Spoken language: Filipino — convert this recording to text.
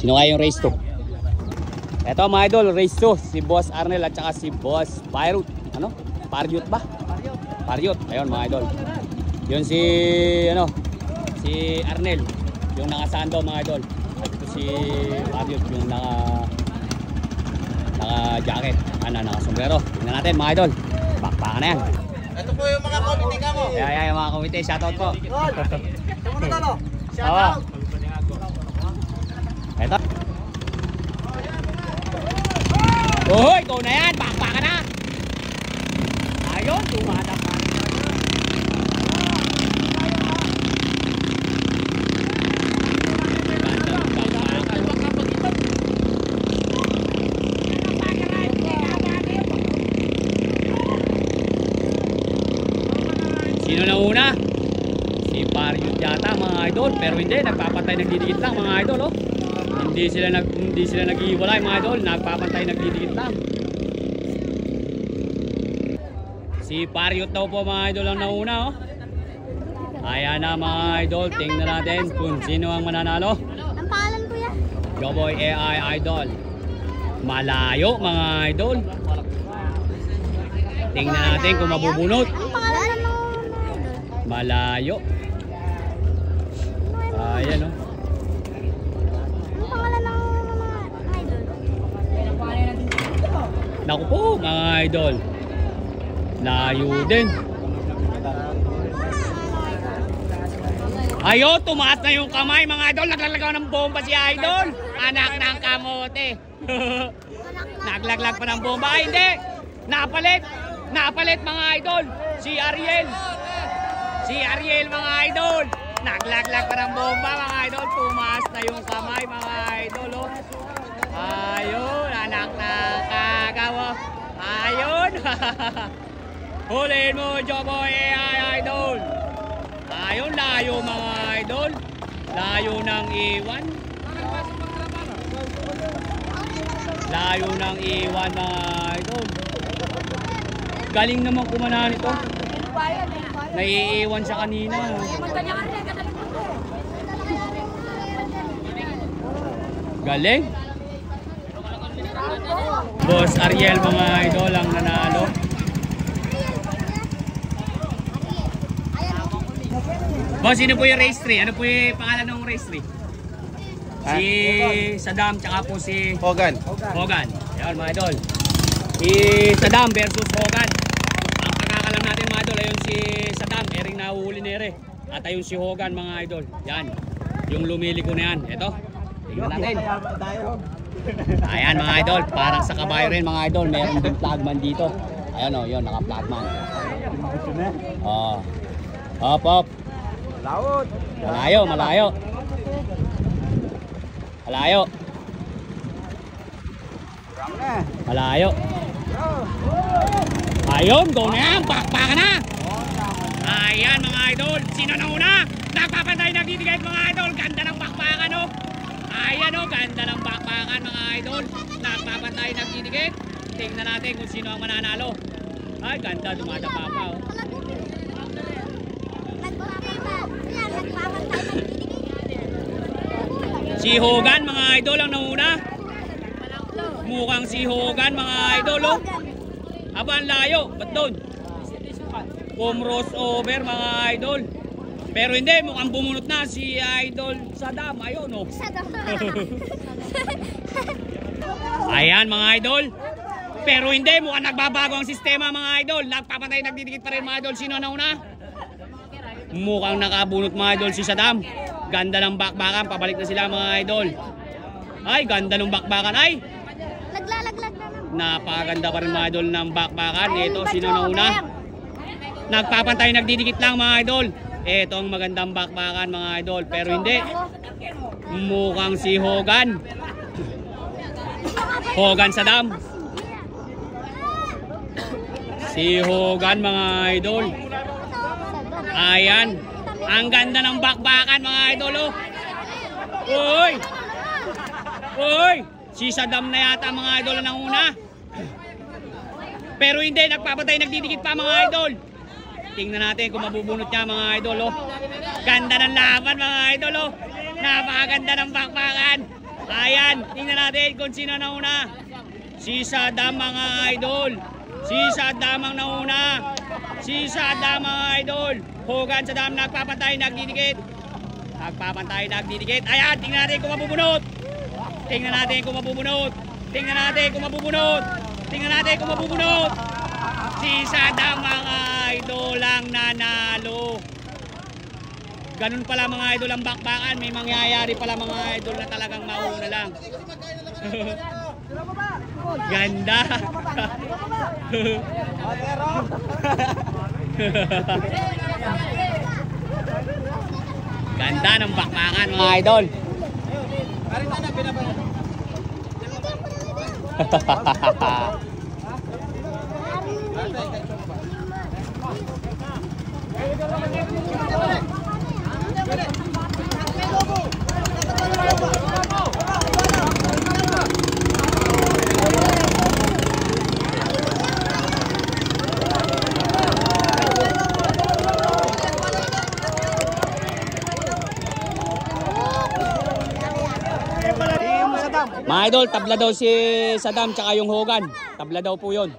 Sino kaya yung race 2? Eto mga idol, race 2. Si Boss Arnel at saka si Boss Pyrut. Ano? Pariot ba? Pariot. Ayun mga idol. Yun si, ano, si Arnel. Yung nakasando mga idol. At ito si Pariot, yung naka-jacket. Naka-sombrero. Tingnan natin mga idol. Bakbaka na yan. Ito po yung mga komite ka mo. Yeah, yung mga komite. Shoutout po. Shoutout. Eto. Uy, go na yan. Bakbaka na. Ayun, tumatak na. Sino na una? Si Pariot yata mga idol, pero hindi, nagpapantay, nagdidikit lang mga idol, oh. Hindi sila nag-iwalay mga idol, nagpapantay, nagdidikit lang. Si Pariot daw po mga idol ang nauna, oh. Ayan na mga idol, tingnan natin kung sino ang mananalo. Ang pangalan ko yan? Joboy AI Idol. Malayo mga idol. Tingnan natin kung mabubunot. Ang pangalan ng Malayo. Ayan, oh. Ang pangalan ng mga idol? Naku po mga idol. Layo din. Ayo, tumaas na yung kamay mga idol. Naglalagaw ng bomba si idol. Anak ng kamote. Naglaglag pa ng bomba. Ay, hindi. Napalit mga idol. Si Ariel. Si Ariel mga idol. Naglaglag pa ng bomba mga idol. Tumaas na yung kamay mga idol. Oh. Ayun. Anak ng kagawa. Ayun. Huliin mo, Joboy AI Idol. Ayun, layo mga idol. Layo ng iwan. Layo ng iwan mga idol. Galing naman kumanahan ito. Naiiwan siya kanina. Galing. Boss Ariel mga idol ang nanalo. Boss, sino po yung race 3? Ano po yung pangalan ng race 3? Si Saddam tsaka po si Hogan. Ayan mga idol. Si Saddam versus Hogan. Ang pagkakalam natin mga idol, ayun si Saddam, ering nahuhuli na ere. At ayun si Hogan mga idol. Yan. Yung lumiliko na yan. Ito. Tingnan natin. Ayan mga idol. Parang sa kabayo rin mga idol. Meron din flagman dito. Ayan o, yun. Naka-flagman. Hop. Laut. Malayo. Malayo. Ayun, go na yan. Bakbaka na. Ayan mga idol. Sino na una? Nagpapantay, nagdidikit mga idol. Ganda ng bakbakan, no? Ayan, no? Ganda ng bakbakan mga idol. Nagpapantay, nagdidikit. Tingnan natin kung sino ang mananalo. Ay, ganda. Dumadapa pa, oh. Si Hogan mga idol ang nauna. Mukhang si Hogan mga idol, oh. Aba, ang layo. Ba't doon? Crossover mga idol. Pero hindi, mukhang bumunot na si idol Saddam. Ayun, oh. Ayan mga idol. Pero hindi, mukhang nagbabago ang sistema mga idol. Nagpapatay, nagdidikit pa rin mga idol. Sino nauna? Mukhang nakabunot mga idol si Saddam. Ganda ng bakbakan, pabalik na sila mga idol. Ay, ganda ng bakbakan. Ay, Naglalaglag na naman. napakaganda pa rin mga idol ng bakbakan. Ito, sino na una? Nagpapantay, nagdidikit lang mga idol. Ito ang magandang bakbakan mga idol. Pero hindi, mukhang si Hogan. Hogan Saddam. Si Hogan mga idol. Ayan. Ang ganda ng bakbakan mga idol, oh. Uy! Si Saddam na yata mga idol ang una. Pero hindi, nagpapatay, nagdidikit pa mga idol. Tingnan natin kung mabubunot niya mga idol, oh. Ganda ng laban mga idol, oh. Napakaganda ng bakbakan. Ayan. Ayan, tingnan natin kung sino nauna. Si Saddam mga idol. Si Saddam ang nauna. Si Saddam mga idol. Hogan, Saddam nagpapantay, nagdidikit. Nagpapantay, nagdidikit. Ayan, tingnan natin kung mabubunot. Tingnan natin kung mabubunot. Tingnan natin kung mabubunot. Tingnan natin kung mabubunot. Si Saddam mga idol ang nanalo. Ganun pala mga idol ang bakbakan. May mangyayari pala mga idol na talagang mauna lang. Ganda. Ganda ng bakbakan mga idol. Mga idol, tabla daw si Saddam tsaka yung Hogan. Tabla daw po yun.